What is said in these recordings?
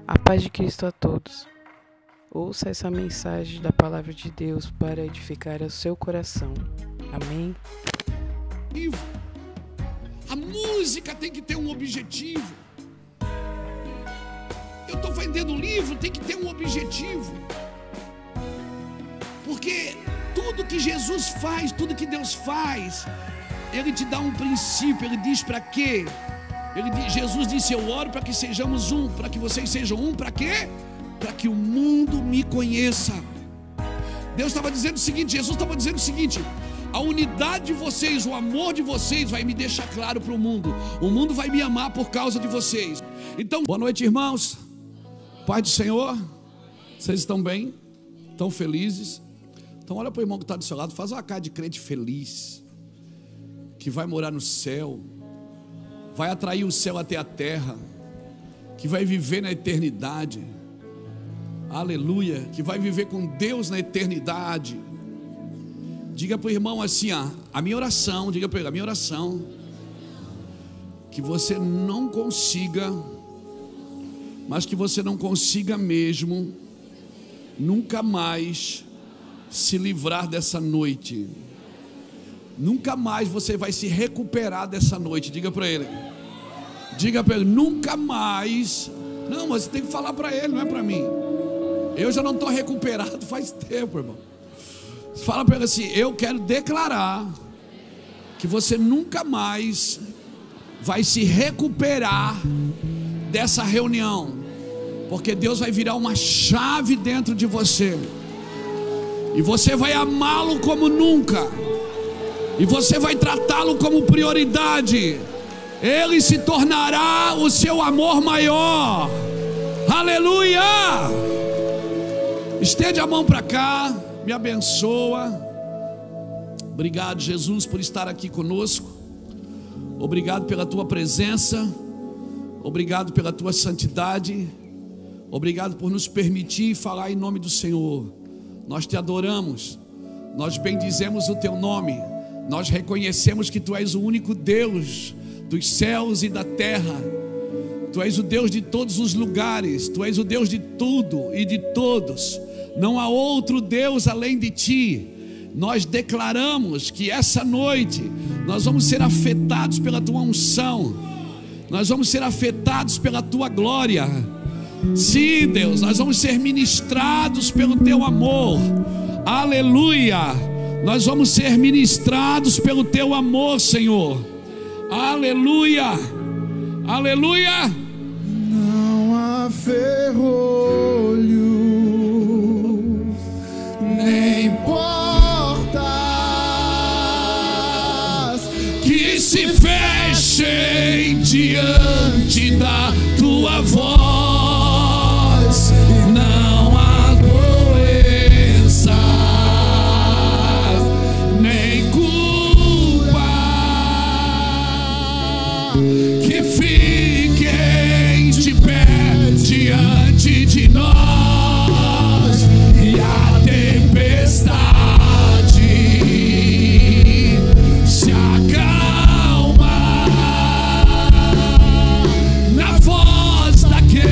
A paz de Cristo a todos. Ouça essa mensagem da palavra de Deus para edificar o seu coração. Amém? A música tem que ter um objetivo. Eu estou vendendo livro, tem que ter um objetivo. Porque tudo que Jesus faz, tudo que Deus faz, Ele te dá um princípio. Ele diz para quê? Jesus disse: eu oro para que sejamos um, para que vocês sejam um, para quê? Para que o mundo me conheça. Deus estava dizendo o seguinte, Jesus estava dizendo o seguinte: a unidade de vocês, o amor de vocês vai me deixar claro para o mundo vai me amar por causa de vocês. Então, boa noite, irmãos. Pai do Senhor, vocês estão bem? Estão felizes? Então olha para o irmão que está do seu lado, faz uma cara de crente feliz, que vai morar no céu, vai atrair o céu até a terra, que vai viver na eternidade. Aleluia, que vai viver com Deus na eternidade. Diga para o irmão assim, a minha oração, diga para ele, a minha oração, que você não consiga, mas que você não consiga mesmo, nunca mais se livrar dessa noite. Nunca mais você vai se recuperar dessa noite. Diga para ele, nunca mais. Não, mas você tem que falar para ele, não é para mim. Eu já não estou recuperado faz tempo, irmão. Fala para ele assim: eu quero declarar que você nunca mais vai se recuperar dessa reunião, porque Deus vai virar uma chave dentro de você, e você vai amá-lo como nunca, e você vai tratá-lo como prioridade. Ele se tornará o seu amor maior. Aleluia! Estende a mão para cá, me abençoa. Obrigado, Jesus, por estar aqui conosco. Obrigado pela tua presença. Obrigado pela tua santidade. Obrigado por nos permitir falar em nome do Senhor. Nós te adoramos, nós bendizemos o teu nome. Nós reconhecemos que tu és o único Deus dos céus e da terra. Tu és o Deus de todos os lugares. Tu és o Deus de tudo e de todos. Não há outro Deus além de ti. Nós declaramos que essa noite nós vamos ser afetados pela tua unção. Nós vamos ser afetados pela tua glória. Sim, Deus, nós vamos ser ministrados pelo teu amor. Aleluia! Nós vamos ser ministrados pelo teu amor, Senhor. Aleluia! Aleluia! Não há ferrolhos, nem portas que se fechem diante da tua voz. Não há doença, nem culpa que fiquem de pé diante de nós. E a tempestade se acalma na voz daquele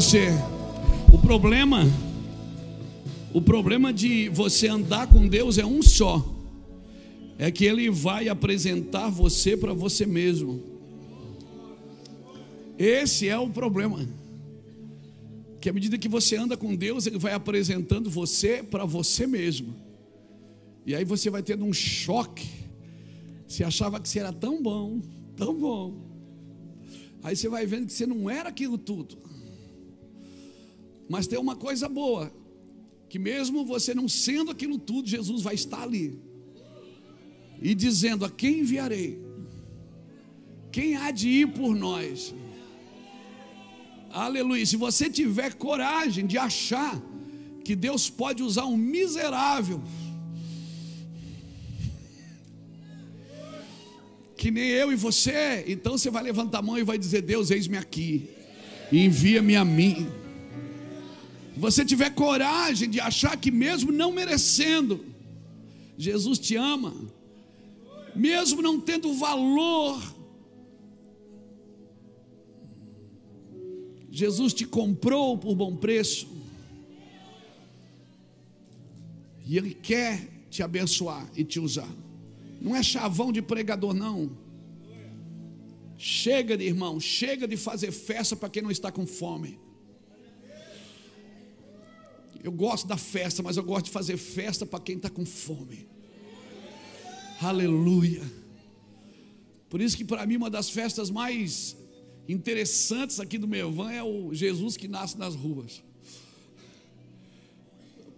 você. O problema de você andar com Deus é um só. É que Ele vai apresentar você para você mesmo. Esse é o problema. Que à medida que você anda com Deus, Ele vai apresentando você para você mesmo. E aí você vai tendo um choque. Você achava que você era tão bom, tão bom. Aí você vai vendo que você não era aquilo tudo. Mas tem uma coisa boa, que mesmo você não sendo aquilo tudo, Jesus vai estar ali e dizendo: a quem enviarei? Quem há de ir por nós? Aleluia. Se você tiver coragem de achar que Deus pode usar um miserável, que nem eu e você, então você vai levantar a mão e vai dizer: Deus, eis-me aqui, envia-me a mim. Se você tiver coragem de achar que mesmo não merecendo, Jesus te ama, mesmo não tendo valor, Jesus te comprou por bom preço, e Ele quer te abençoar e te usar. Não é chavão de pregador, não. Chega de irmão, chega de fazer festa para quem não está com fome. Eu gosto da festa, mas eu gosto de fazer festa para quem está com fome. Aleluia. Por isso que para mim uma das festas mais interessantes aqui do Mevan é o Jesus que nasce nas ruas.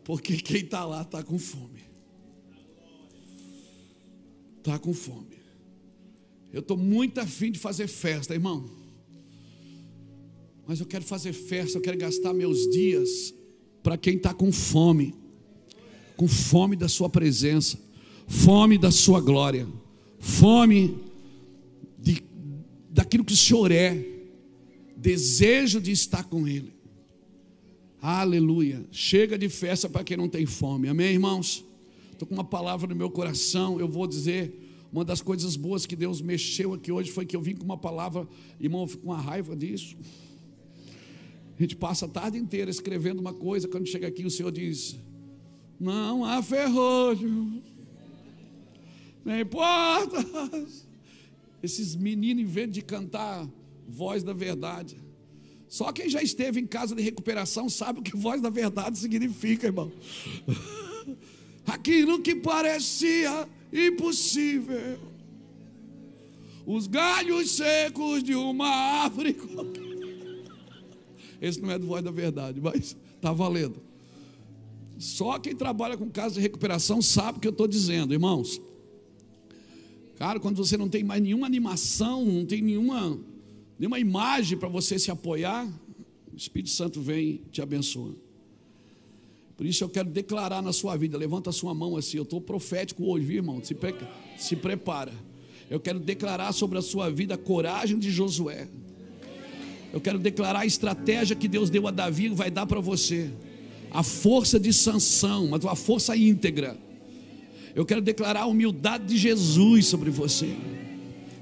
Porque quem está lá está com fome. Está com fome. Eu estou muito afim de fazer festa, irmão. Mas eu quero fazer festa, eu quero gastar meus dias para quem está com fome da sua presença, fome da sua glória, fome daquilo que o Senhor é, desejo de estar com Ele. Aleluia. Chega de festa para quem não tem fome, amém, irmãos? Estou com uma palavra no meu coração. Eu vou dizer, uma das coisas boas que Deus mexeu aqui hoje foi que eu vim com uma palavra. Irmão, eu fico com uma raiva disso. A gente passa a tarde inteira escrevendo uma coisa, quando chega aqui o Senhor diz: não há ferrolho, nem portas. Esses meninos, em vez de cantar voz da verdade, só quem já esteve em casa de recuperação sabe o que voz da verdade significa, irmão. Aquilo que parecia impossível, os galhos secos de uma árvore. Esse não é do voz da verdade, mas está valendo. Só quem trabalha com casa de recuperação sabe o que eu estou dizendo, irmãos. Cara, quando você não tem mais nenhuma animação, não tem nenhuma imagem para você se apoiar, o Espírito Santo vem e te abençoa. Por isso eu quero declarar na sua vida. Levanta a sua mão assim. Eu estou profético hoje, viu, irmão? Se prepara. Eu quero declarar sobre a sua vida a coragem de Josué. Eu quero declarar a estratégia que Deus deu a Davi e vai dar para você. A força de Sansão, mas uma força íntegra. Eu quero declarar a humildade de Jesus sobre você.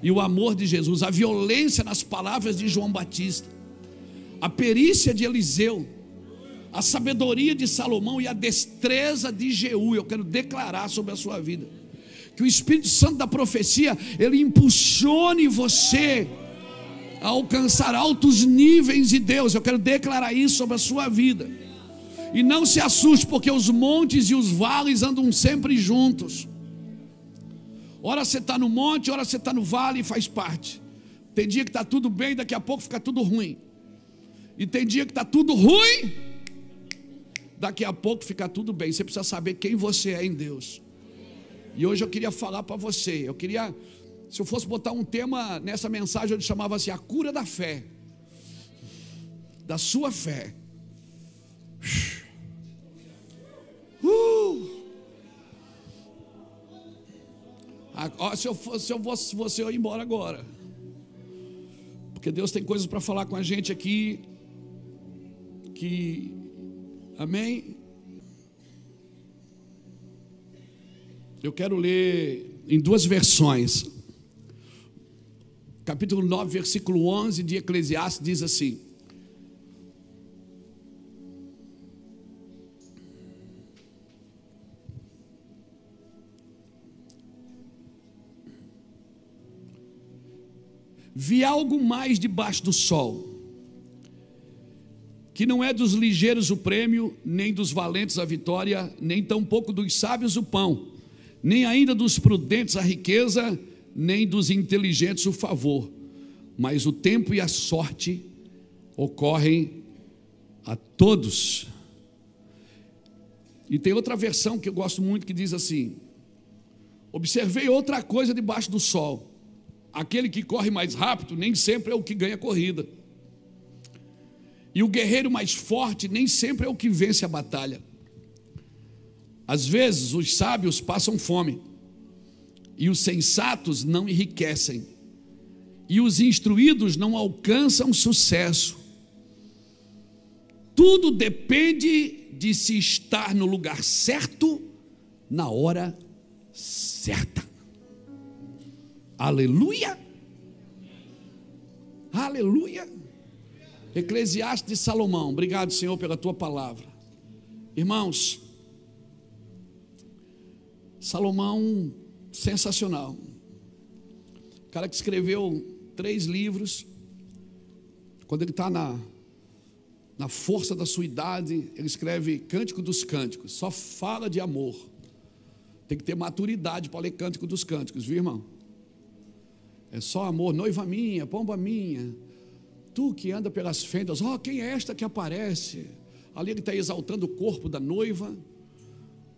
E o amor de Jesus. A violência nas palavras de João Batista. A perícia de Eliseu. A sabedoria de Salomão e a destreza de Jeú. Eu quero declarar sobre a sua vida. Que o Espírito Santo da profecia, ele impulsione você a alcançar altos níveis de Deus. Eu quero declarar isso sobre a sua vida. E não se assuste, porque os montes e os vales andam sempre juntos. Ora você está no monte, ora você está no vale, e faz parte. Tem dia que está tudo bem, daqui a pouco fica tudo ruim. E tem dia que está tudo ruim, daqui a pouco fica tudo bem. Você precisa saber quem você é em Deus. E hoje eu queria falar para você. Se eu fosse botar um tema nessa mensagem, eu chamava assim: a cura da fé. Da sua fé. Se eu fosse você, eu ia embora agora. Porque Deus tem coisas para falar com a gente aqui. Amém? Eu quero ler em duas versões. Capítulo 9, versículo 11 de Eclesiastes diz assim: Vi algo mais debaixo do sol, que não é dos ligeiros o prêmio, nem dos valentes a vitória, nem tampouco dos sábios o pão, nem ainda dos prudentes a riqueza, nem dos inteligentes o favor, mas o tempo e a sorte ocorrem a todos. E tem outra versão que eu gosto muito que diz assim: observei outra coisa debaixo do sol, aquele que corre mais rápido nem sempre é o que ganha a corrida, e o guerreiro mais forte nem sempre é o que vence a batalha. Às vezes os sábios passam fome, e os sensatos não enriquecem, e os instruídos não alcançam sucesso. Tudo depende de se estar no lugar certo, na hora certa. Aleluia! Aleluia! Eclesiastes de Salomão. Obrigado, Senhor, pela tua palavra. Irmãos, Salomão, sensacional. O cara que escreveu 3 livros. Quando ele está na força da sua idade, ele escreve Cântico dos Cânticos, só fala de amor. Tem que ter maturidade para ler Cântico dos Cânticos, viu, irmão? É só amor. Noiva minha, pomba minha, tu que anda pelas fendas, quem é esta que aparece? Ali ele está exaltando o corpo da noiva,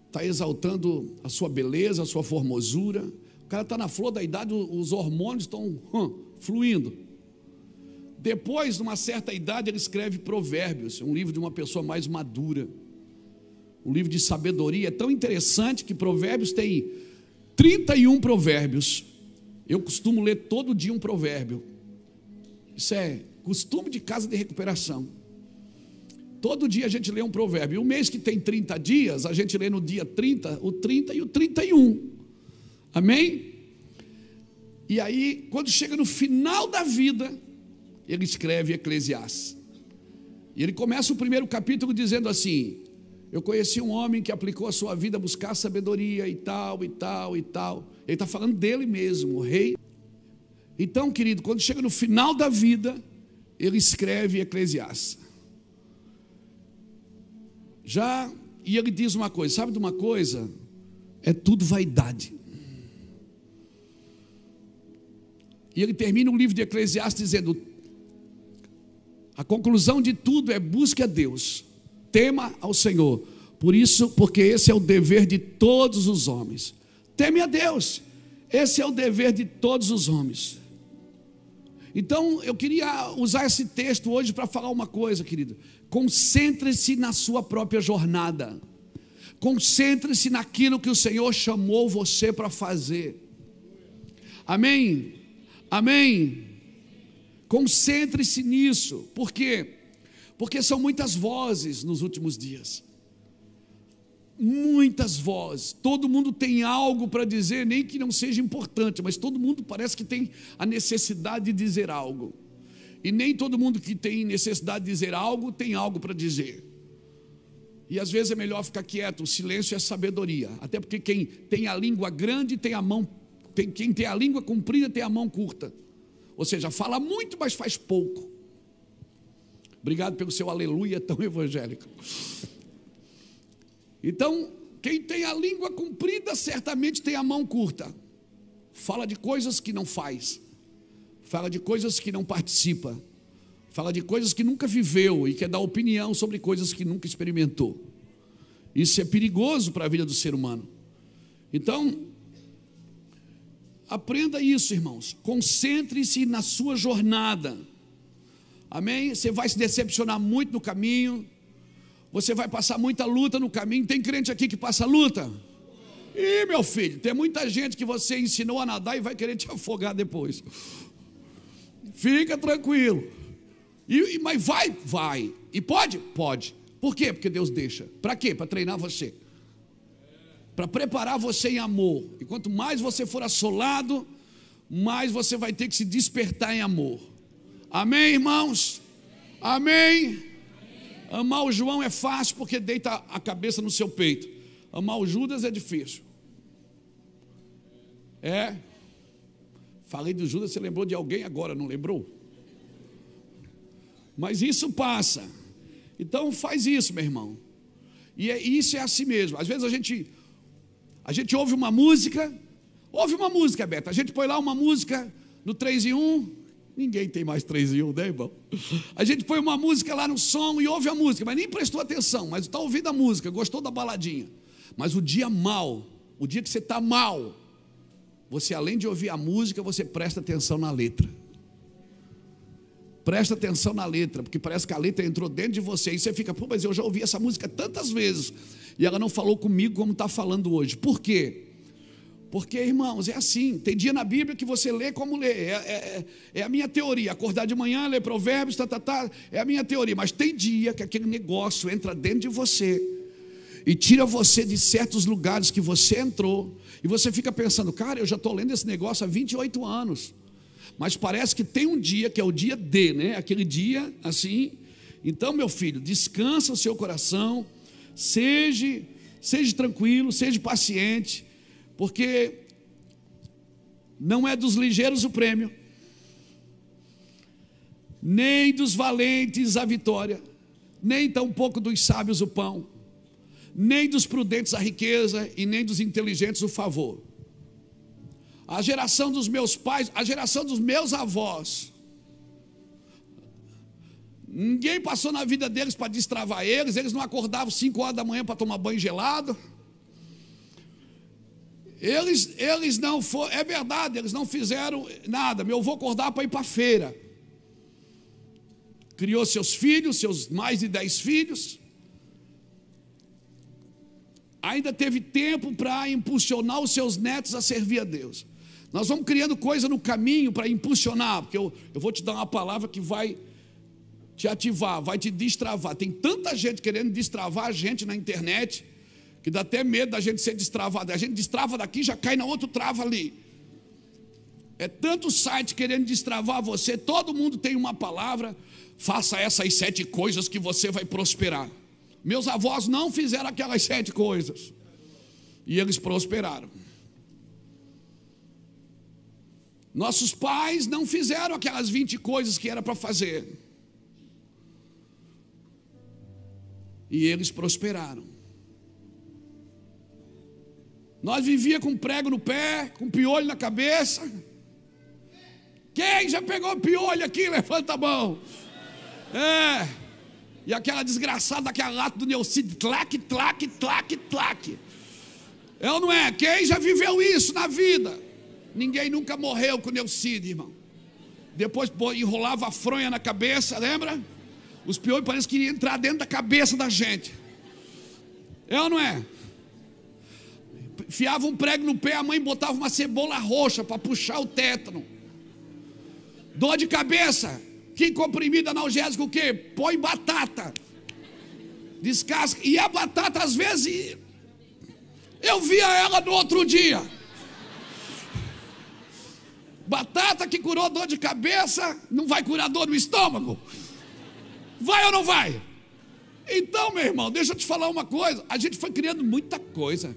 está exaltando a sua beleza, a sua formosura. O cara está na flor da idade, os hormônios estão fluindo. Depois, numa certa idade, ele escreve Provérbios, um livro de uma pessoa mais madura, um livro de sabedoria. É tão interessante que Provérbios tem 31 provérbios. Eu costumo ler todo dia um provérbio. Isso é costume de casa de recuperação. Todo dia a gente lê um provérbio. E o mês que tem 30 dias, a gente lê no dia 30, o 30 e o 31. Amém? E aí, quando chega no final da vida, ele escreve Eclesiastes. E ele começa o primeiro capítulo dizendo assim: eu conheci um homem que aplicou a sua vida a buscar sabedoria e tal, e tal, e tal. Ele está falando dele mesmo, o rei. Então, querido, quando chega no final da vida, ele escreve Eclesiastes. E ele diz uma coisa, sabe de uma coisa? É tudo vaidade. E ele termina o livro de Eclesiastes dizendo: a conclusão de tudo é busque a Deus, tema ao Senhor, porque esse é o dever de todos os homens. Teme a Deus, esse é o dever de todos os homens. Então eu queria usar esse texto hoje para falar uma coisa, querido. Concentre-se na sua própria jornada, concentre-se naquilo que o Senhor chamou você para fazer. Amém? Amém? Concentre-se nisso. Por quê? Porque são muitas vozes nos últimos dias. Muitas vozes. Todo mundo tem algo para dizer, nem que não seja importante, mas todo mundo parece que tem a necessidade de dizer algo. E nem todo mundo que tem necessidade de dizer algo tem algo para dizer. E às vezes é melhor ficar quieto. O silêncio é sabedoria. Até porque quem tem a língua grande tem a mão. Quem tem a língua comprida tem a mão curta. Ou seja, fala muito, mas faz pouco. Obrigado pelo seu aleluia tão evangélico. Então, quem tem a língua comprida certamente tem a mão curta. Fala de coisas que não faz. Fala de coisas que não participa. Fala de coisas que nunca viveu e quer dar opinião sobre coisas que nunca experimentou. Isso é perigoso para a vida do ser humano. Então, aprenda isso, irmãos. Concentre-se na sua jornada. Amém? Você vai se decepcionar muito no caminho. Você vai passar muita luta no caminho. Tem crente aqui que passa luta? Ih, meu filho, tem muita gente que você ensinou a nadar e vai querer te afogar depois. Fica tranquilo. Mas vai. E pode? Pode. Por quê? Porque Deus deixa. Para quê? Para treinar você. Para preparar você em amor. E quanto mais você for assolado, mais você vai ter que se despertar em amor. Amém, irmãos? Amém? Amar o João é fácil porque deita a cabeça no seu peito. Amar o Judas é difícil. Falei do Judas, você lembrou de alguém agora, não lembrou? Mas isso passa. Então faz isso, meu irmão. E isso é assim mesmo. Às vezes a gente ouve uma música, Beto. A gente põe lá uma música no 3 em 1. Ninguém tem mais 3 em 1, né, irmão? A gente põe uma música lá no som e ouve a música, mas nem prestou atenção, mas está ouvindo a música, gostou da baladinha. Mas o dia mal, o dia que você está mal, você além de ouvir a música, você presta atenção na letra. Presta atenção na letra, porque parece que a letra entrou dentro de você, e você fica, pô, mas eu já ouvi essa música tantas vezes, e ela não falou comigo como está falando hoje. Por quê? Porque, irmãos, é assim, tem dia na Bíblia que você lê como lê, é a minha teoria, acordar de manhã, ler provérbios, é a minha teoria, mas tem dia que aquele negócio entra dentro de você, e tira você de certos lugares que você entrou, e você fica pensando, cara, eu já estou lendo esse negócio há 28 anos, mas parece que tem um dia que é o dia D, né? Aquele dia assim. Então, meu filho, descansa o seu coração, seja tranquilo, seja paciente, porque não é dos ligeiros o prêmio, nem dos valentes a vitória, nem tampouco dos sábios o pão, nem dos prudentes a riqueza, e nem dos inteligentes o favor. A geração dos meus pais, a geração dos meus avós, ninguém passou na vida deles para destravar eles não acordavam 5 horas da manhã para tomar banho gelado. Eles não foram, é verdade, eles não fizeram nada. Meu avô acordava para ir para a feira, criou seus filhos, seus mais de 10 filhos, ainda teve tempo para impulsionar os seus netos a servir a Deus. Nós vamos criando coisa no caminho para impulsionar, porque eu vou te dar uma palavra que vai te ativar, vai te destravar. Tem tanta gente querendo destravar a gente na internet, que dá até medo da gente ser destravado. A gente destrava daqui, já cai na outra trava ali. É tanto site querendo destravar você, todo mundo tem uma palavra, faça essas 7 coisas que você vai prosperar. Meus avós não fizeram aquelas 7 coisas, e eles prosperaram. Nossos pais não fizeram aquelas 20 coisas que era para fazer, e eles prosperaram. Nós vivíamos com prego no pé, com piolho na cabeça. Quem já pegou piolho aqui? Levanta a mão. E aquela desgraçada, aquela lata do Neucid, tlac, tlac, tlac, tlac. É ou não é? Quem já viveu isso na vida? Ninguém nunca morreu com Neucid, irmão. Depois enrolava a fronha na cabeça, lembra? Os piolhos parece que iriam entrar dentro da cabeça da gente. É ou não é? Enfiava um prego no pé, a mãe botava uma cebola roxa para puxar o tétano. Dor de cabeça, que comprimido analgésico o quê? Põe batata, descasca. E a batata às vezes eu via ela no outro dia. Batata que curou dor de cabeça, não vai curar dor no estômago? Vai ou não vai? Então, meu irmão, deixa eu te falar uma coisa. A gente foi criando muita coisa,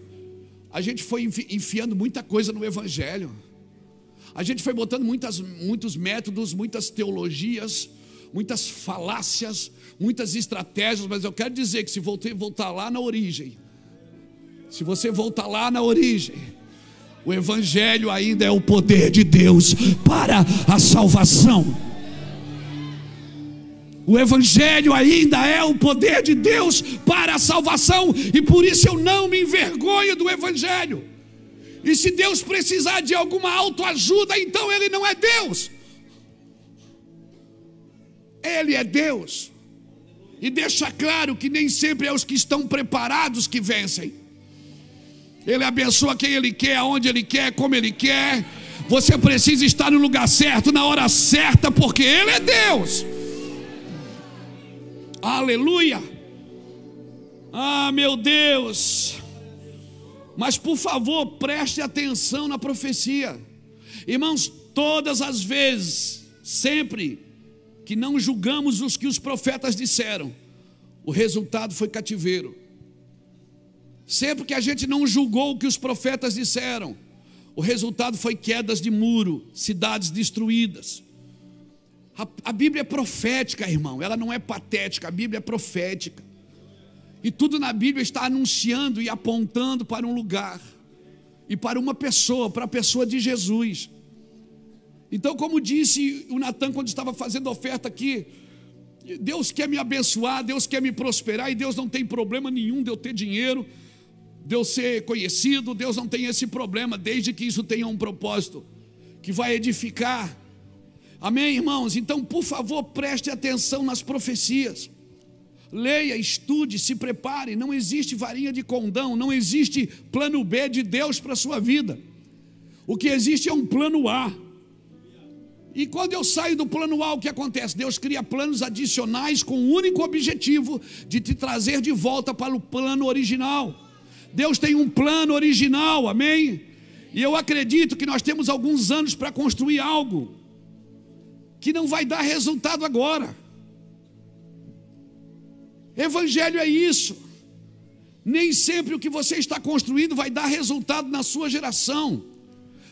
a gente foi enfiando muita coisa no Evangelho, a gente foi botando muitos métodos, muitas teologias, muitas falácias, muitas estratégias. Mas eu quero dizer que se você voltar lá na origem, o Evangelho ainda é o poder de Deus para a salvação. O Evangelho ainda é o poder de Deus para a salvação, e por isso eu não me envergonho do Evangelho. E se Deus precisar de alguma autoajuda, então Ele não é Deus. Ele é Deus. E deixa claro que nem sempre é os que estão preparados que vencem. Ele abençoa quem Ele quer, aonde Ele quer, como Ele quer. Você precisa estar no lugar certo, na hora certa, porque Ele é Deus. Aleluia. Ah, meu Deus. Mas por favor, preste atenção na profecia. Irmãos, todas as vezes, sempre que não julgamos os que os profetas disseram, o resultado foi cativeiro. Sempre que a gente não julgou o que os profetas disseram, O resultado foi quedas de muro, cidades destruídas. A Bíblia é profética, irmão, ela não é patética, a Bíblia é profética. E tudo na Bíblia está anunciando e apontando para um lugar e para uma pessoa, para a pessoa de Jesus. Então, como disse o Natan quando estava fazendo a oferta aqui, Deus quer me abençoar, Deus quer me prosperar, e Deus não tem problema nenhum de eu ter dinheiro, de eu ser conhecido. Deus não tem esse problema, desde que isso tenha um propósito que vai edificar. Amém, irmãos? Então, por favor, preste atenção nas profecias. Leia, estude, se prepare. Não existe varinha de condão, não existe plano B de Deus para a sua vida. O que existe é um plano A. E quando eu saio do plano A, o que acontece? Deus cria planos adicionais com o único objetivo de te trazer de volta para o plano original. Deus tem um plano original, amém? E eu acredito que nós temos alguns anos para construir algo que não vai dar resultado agora. Evangelho é isso. Nem sempre o que você está construindo vai dar resultado na sua geração.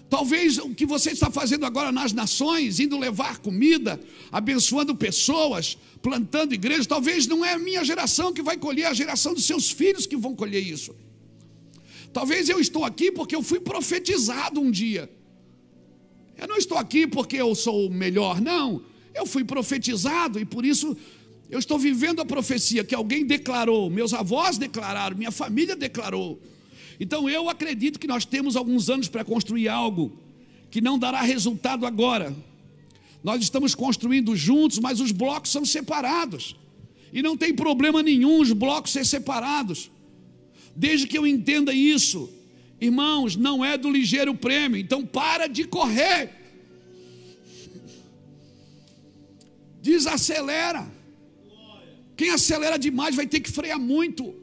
Talvez o que você está fazendo agora nas nações, indo levar comida, abençoando pessoas, plantando igrejas, talvez não é a minha geração que vai colher, a geração dos seus filhos que vão colher isso. Talvez eu estou aqui porque eu fui profetizado um dia. Eu não estou aqui porque eu sou o melhor, não. Eu fui profetizado e por isso eu estou vivendo a profecia que alguém declarou, meus avós declararam, minha família declarou. Então eu acredito que nós temos alguns anos para construir algo que não dará resultado agora. Nós estamos construindo juntos, mas os blocos são separados. E não tem problema nenhum os blocos ser separados, desde que eu entenda isso. Irmãos, não é do ligeiro prêmio, então para de correr. Desacelera. Quem acelera demais vai ter que frear muito.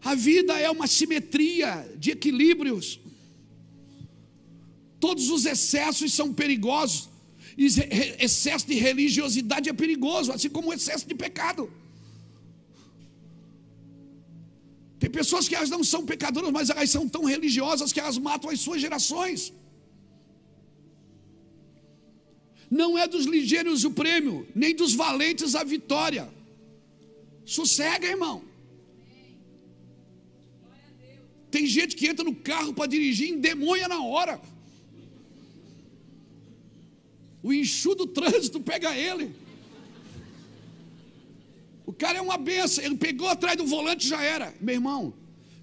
A vida é uma simetria de equilíbrios. Todos os excessos são perigosos. Excesso de religiosidade é perigoso, assim como o excesso de pecado. Tem pessoas que elas não são pecadoras, mas elas são tão religiosas que elas matam as suas gerações. Não é dos ligeiros o prêmio, nem dos valentes a vitória. Sossega, irmão. Tem gente que entra no carro para dirigir e endemônia na hora. O enxu do trânsito pega ele. O cara é uma benção, ele pegou atrás do volante e já era. Meu irmão,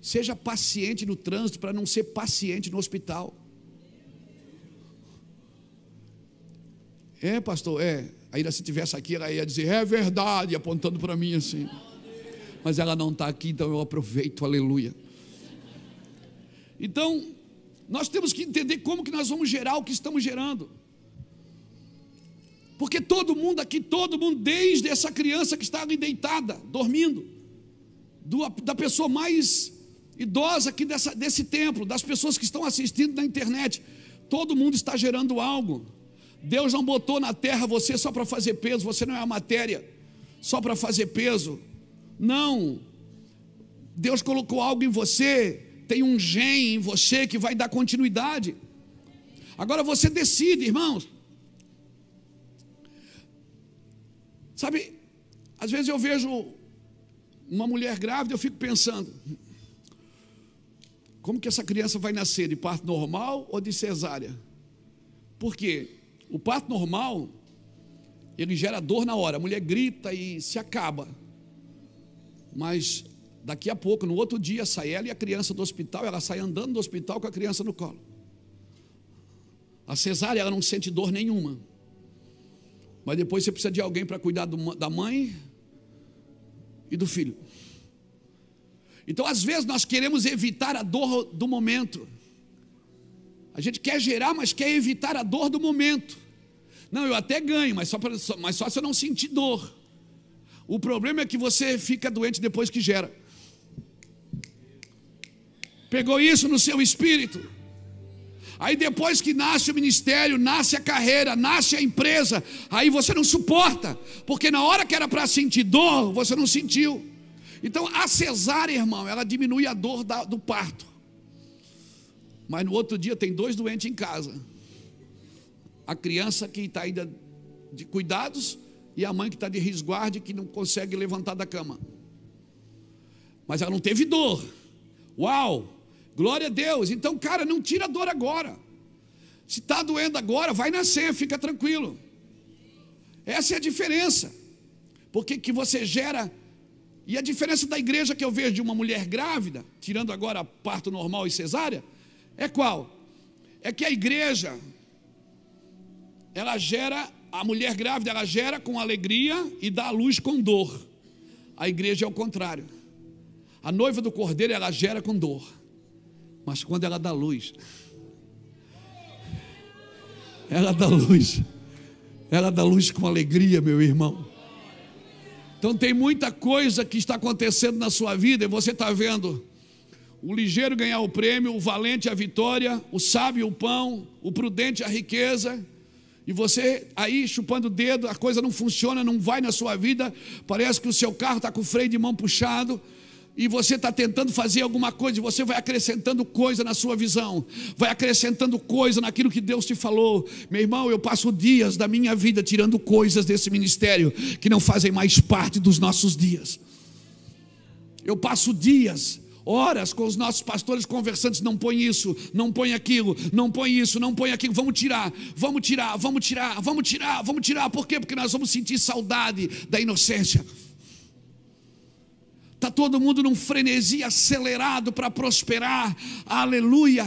seja paciente no trânsito para não ser paciente no hospital. É, pastor, é. Ainda se tivesse aqui, ela ia dizer, é verdade, apontando para mim assim. Mas ela não está aqui, então eu aproveito, aleluia. Então, nós temos que entender como que nós vamos gerar o que estamos gerando. Porque todo mundo aqui, desde essa criança que está ali deitada, dormindo, da pessoa mais idosa aqui desse templo, das pessoas que estão assistindo na internet, todo mundo está gerando algo. Deus não botou na terra você só para fazer peso, você não é a matéria só para fazer peso. Não. Deus colocou algo em você, tem um gene em você que vai dar continuidade. Agora você decide, irmãos. Sabe, às vezes eu vejo uma mulher grávida, eu fico pensando, como que essa criança vai nascer, de parto normal ou de cesárea? Por quê? O parto normal, ele gera dor na hora, a mulher grita e se acaba. Mas daqui a pouco, no outro dia, sai ela e a criança do hospital, ela sai andando do hospital com a criança no colo. A cesárea, ela não sente dor nenhuma. Mas depois você precisa de alguém para cuidar da mãe e do filho. Então, às vezes, nós queremos evitar a dor do momento. A gente quer gerar, mas quer evitar a dor do momento. Não, eu até ganho, mas só se eu não sentir dor. O problema é que você fica doente depois que gera. Pegou isso no seu espírito? Aí depois que nasce o ministério, nasce a carreira, nasce a empresa, aí você não suporta, porque na hora que era para sentir dor, você não sentiu. Então a cesárea, irmão, ela diminui a dor do parto. mas no outro dia tem 2 doentes em casa. A criança que está ainda de cuidados e a mãe que está de resguardo, que não consegue levantar da cama. Mas ela não teve dor. Uau, glória a Deus. Então, cara, não tira a dor agora. Se está doendo agora, vai nascer, fica tranquilo. Essa é a diferença. Porque que você gera. E a diferença da igreja que eu vejo de uma mulher grávida, tirando agora parto normal e cesárea, é qual? É que a igreja, ela gera, a mulher grávida, ela gera com alegria e dá à luz com dor. A igreja é o contrário. A noiva do cordeiro, ela gera com dor, mas quando ela dá luz, ela dá luz com alegria, meu irmão. Então tem muita coisa que está acontecendo na sua vida, e você está vendo o ligeiro ganhar o prêmio, o valente a vitória, o sábio o pão, o prudente a riqueza, e você aí chupando o dedo, a coisa não funciona, não vai na sua vida, parece que o seu carro está com o freio de mão puxado, e você está tentando fazer alguma coisa, e você vai acrescentando coisa na sua visão, vai acrescentando coisa naquilo que Deus te falou. Meu irmão, eu passo dias da minha vida tirando coisas desse ministério que não fazem mais parte dos nossos dias. Eu passo dias, horas com os nossos pastores conversantes, não põe isso, não põe aquilo, não põe isso, não põe aquilo, vamos tirar, por quê? Porque nós vamos sentir saudade da inocência. Está todo mundo num frenesi acelerado para prosperar, aleluia.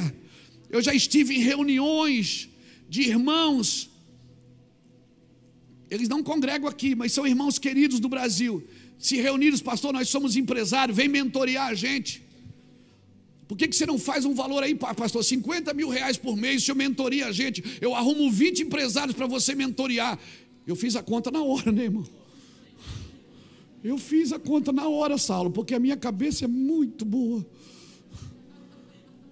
Eu já estive em reuniões de irmãos, eles não congregam aqui, mas são irmãos queridos do Brasil, se reuniram, pastor, nós somos empresários, vem mentorear a gente. Por que você não faz um valor aí, pastor, 50 mil reais por mês, se eu mentoria a gente, eu arrumo 20 empresários para você mentorear. Eu fiz a conta na hora, né, irmão? Eu fiz a conta na hora, Saulo, porque a minha cabeça é muito boa.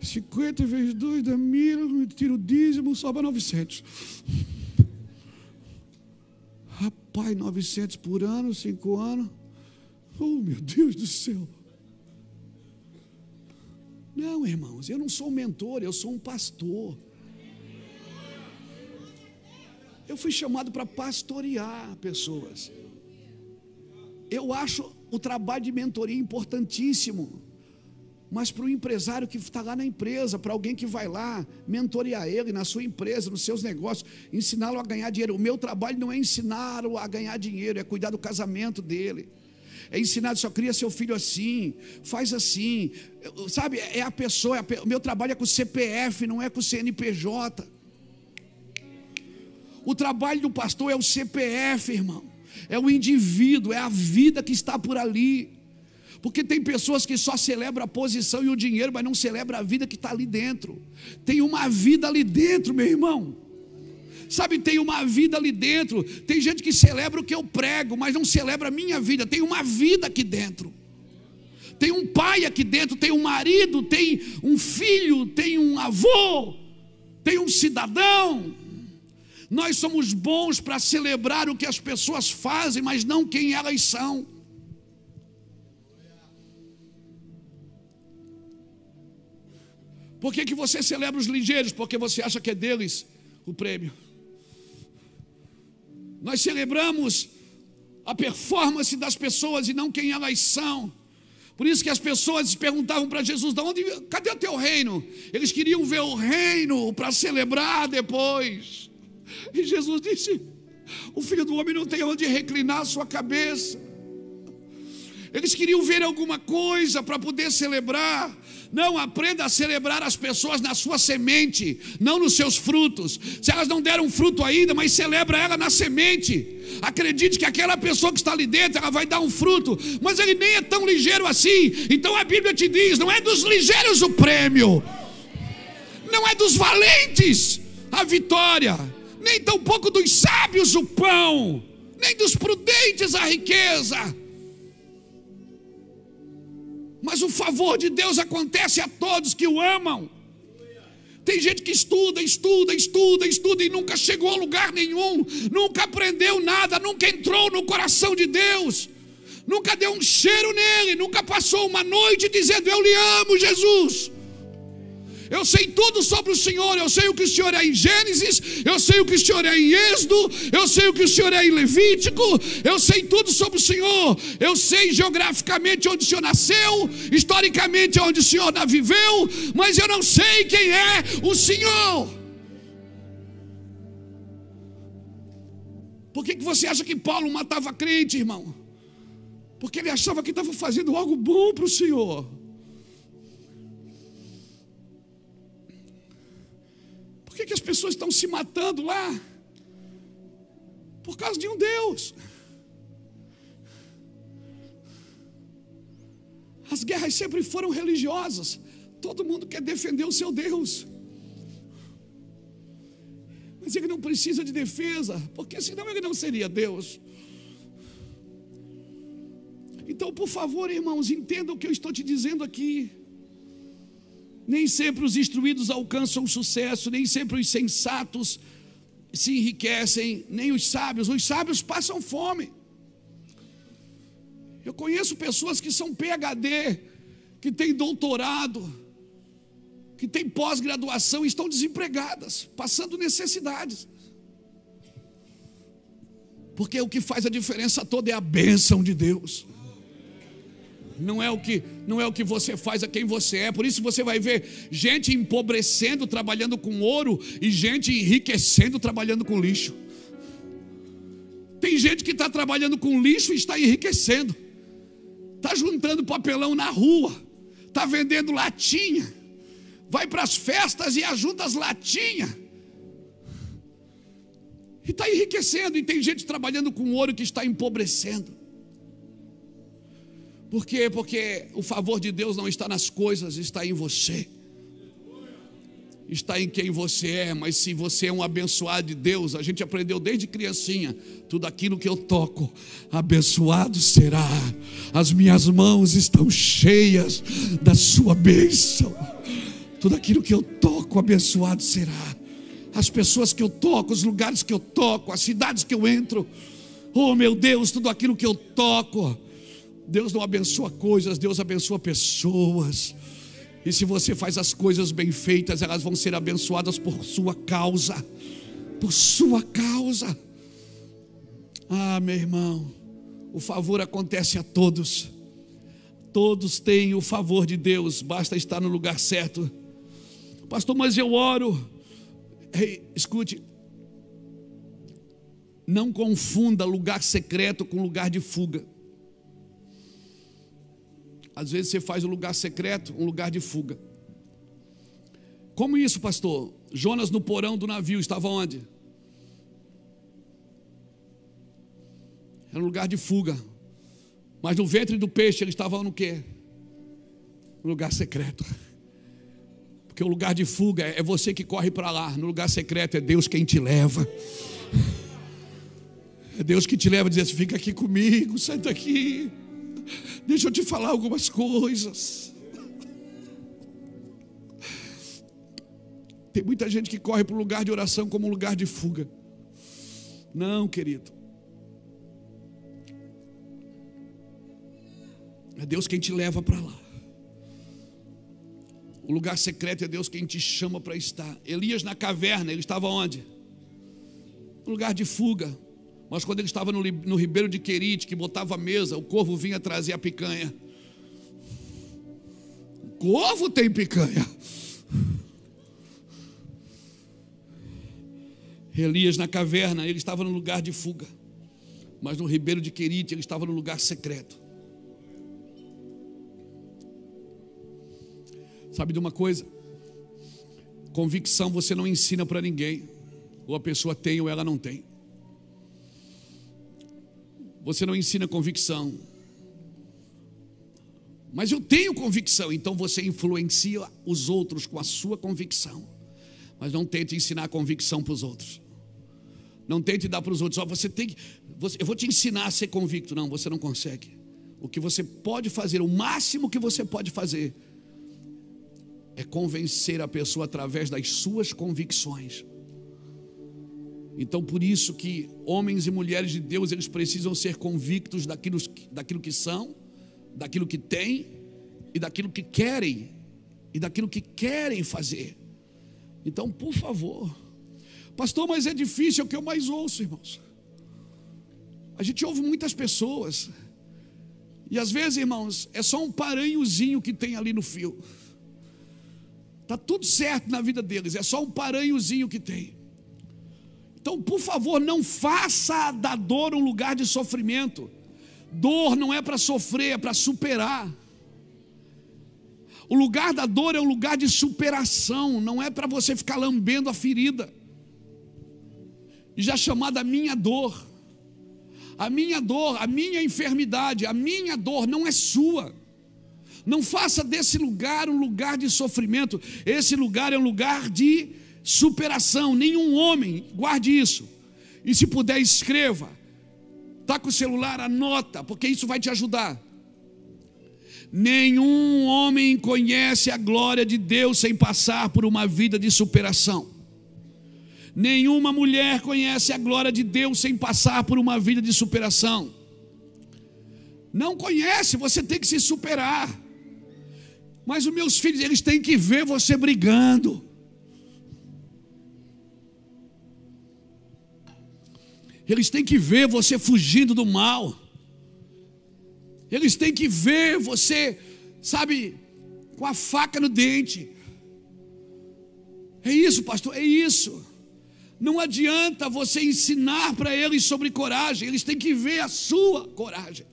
50 vezes 2 dá 1.000, tiro o dízimo, sobra 900. Rapaz, 900 por ano, 5 anos. Oh, meu Deus do céu. Não, irmãos, eu não sou um mentor, eu sou um pastor. Eu fui chamado para pastorear pessoas. Eu acho o trabalho de mentoria importantíssimo, mas para o empresário que está lá na empresa, para alguém que vai lá mentorear ele na sua empresa, nos seus negócios, ensiná-lo a ganhar dinheiro. O meu trabalho não é ensiná-lo a ganhar dinheiro, é cuidar do casamento dele, é ensinar, só cria seu filho assim, faz assim, sabe, é a pessoa, o meu trabalho é com o CPF, não é com o CNPJ. O trabalho do pastor é o CPF, irmão. É o indivíduo, é a vida que está por ali. Porque tem pessoas que só celebram a posição e o dinheiro, mas não celebram a vida que está ali dentro. Tem uma vida ali dentro, meu irmão. Sabe, tem uma vida ali dentro. Tem gente que celebra o que eu prego, mas não celebra a minha vida. Tem uma vida aqui dentro. Tem um pai aqui dentro, tem um marido, tem um filho, tem um avô, tem um cidadão. Nós somos bons para celebrar o que as pessoas fazem, mas não quem elas são. Por que você celebra os ligeiros? Porque você acha que é deles o prêmio. Nós celebramos a performance das pessoas e não quem elas são. Por isso que as pessoas perguntavam para Jesus, cadê o teu reino? Eles queriam ver o reino para celebrar depois. E Jesus disse, o Filho do Homem não tem onde reclinar a sua cabeça. Eles queriam ver alguma coisa para poder celebrar. Não, aprenda a celebrar as pessoas na sua semente, não nos seus frutos. Se elas não deram fruto ainda, mas celebra ela na semente. Acredite que aquela pessoa que está ali dentro, ela vai dar um fruto, mas ele nem é tão ligeiro assim. Então a Bíblia te diz, não é dos ligeiros o prêmio, não é dos valentes a vitória, nem tampouco dos sábios o pão, nem dos prudentes a riqueza. Mas o favor de Deus acontece a todos que o amam. Tem gente que estuda e nunca chegou a lugar nenhum, nunca aprendeu nada, nunca entrou no coração de Deus, nunca deu um cheiro nele, nunca passou uma noite dizendo, eu lhe amo, Jesus. Eu sei tudo sobre o Senhor. Eu sei o que o Senhor é em Gênesis, eu sei o que o Senhor é em Êxodo, eu sei o que o Senhor é em Levítico, eu sei tudo sobre o Senhor. Eu sei geograficamente onde o Senhor nasceu, historicamente onde o Senhor viveu, mas eu não sei quem é o Senhor. Por que você acha que Paulo matava crente, irmão? Porque ele achava que estava fazendo algo bom para o Senhor. Por que as pessoas estão se matando lá? Por causa de um Deus. As guerras sempre foram religiosas. Todo mundo quer defender o seu Deus. Mas ele não precisa de defesa, porque senão ele não seria Deus. Então, por favor, irmãos, entendam o que eu estou te dizendo aqui. Nem sempre os instruídos alcançam sucesso, nem sempre os sensatos se enriquecem, nem os sábios passam fome. Eu conheço pessoas que são PhD, que têm doutorado, que têm pós-graduação e estão desempregadas, passando necessidades. Porque o que faz a diferença toda é a bênção de Deus. Não é o que você faz, é quem você é. Por isso você vai ver gente empobrecendo trabalhando com ouro e gente enriquecendo trabalhando com lixo. Tem gente que está trabalhando com lixo e está enriquecendo. Está juntando papelão na rua, está vendendo latinha, vai para as festas e ajunta as latinhas e está enriquecendo. E tem gente trabalhando com ouro que está empobrecendo. Por quê? Porque o favor de Deus não está nas coisas, está em você. Está em quem você é. Mas se você é um abençoado de Deus, a gente aprendeu desde criancinha, tudo aquilo que eu toco, abençoado será. As minhas mãos estão cheias da sua bênção. Tudo aquilo que eu toco, abençoado será. As pessoas que eu toco, os lugares que eu toco, as cidades que eu entro, oh meu Deus, tudo aquilo que eu toco. Deus não abençoa coisas, Deus abençoa pessoas. E se você faz as coisas bem feitas, elas vão ser abençoadas por sua causa. Por sua causa. Ah, meu irmão, o favor acontece a todos. Todos têm o favor de Deus, basta estar no lugar certo. Pastor, mas eu oro. Ei, escute. Não confunda lugar secreto com lugar de fuga. Às vezes você faz um lugar secreto um lugar de fuga. Como isso, pastor? Jonas no porão do navio estava onde? Era um lugar de fuga. Mas no ventre do peixe ele estava no quê? No lugar secreto. Porque o lugar de fuga é você que corre para lá. No lugar secreto é Deus quem te leva. É Deus que te leva e diz assim: fica aqui comigo, sai daqui. Deixa eu te falar algumas coisas. Tem muita gente que corre para o lugar de oração como um lugar de fuga. Não, querido. É Deus quem te leva para lá. O lugar secreto é Deus quem te chama para estar. Elias na caverna, ele estava onde? No lugar de fuga. Mas quando ele estava no ribeiro de Querite, que botava a mesa, o corvo vinha trazer a picanha. O corvo tem picanha. Elias na caverna, ele estava no lugar de fuga. Mas no ribeiro de Querite, ele estava no lugar secreto. Sabe de uma coisa? Convicção você não ensina para ninguém. Ou a pessoa tem ou ela não tem. Você não ensina convicção. Mas eu tenho convicção. Então você influencia os outros com a sua convicção. Mas não tente ensinar convicção para os outros. Não tente dar para os outros. Eu vou te ensinar a ser convicto. Não, você não consegue. O que você pode fazer, o máximo que você pode fazer, é convencer a pessoa através das suas convicções. Então por isso que homens e mulheres de Deus, eles precisam ser convictos daquilo que são, daquilo que têm e daquilo que querem e daquilo que querem fazer. Então, por favor, pastor, mas é difícil, é o que eu mais ouço, irmãos. A gente ouve muitas pessoas, e às vezes, irmãos, é só um paranhozinho que tem ali no fio. Está tudo certo na vida deles, é só um paranhozinho que tem. Então, por favor, não faça da dor um lugar de sofrimento. Dor não é para sofrer, é para superar. O lugar da dor é um lugar de superação, não é para você ficar lambendo a ferida. E já chamada minha dor. A minha dor, a minha enfermidade, a minha dor não é sua. Não faça desse lugar um lugar de sofrimento. Esse lugar é um lugar de superação. Nenhum homem, guarde isso. E se puder, escreva. Está com o celular, anota, porque isso vai te ajudar. Nenhum homem conhece a glória de Deus sem passar por uma vida de superação. Nenhuma mulher conhece a glória de Deus sem passar por uma vida de superação. Não conhece, você tem que se superar. Mas os meus filhos, eles têm que ver você brigando. Eles têm que ver você fugindo do mal. Eles têm que ver você, sabe, com a faca no dente. É isso, pastor, é isso. Não adianta você ensinar para eles sobre coragem. Eles têm que ver a sua coragem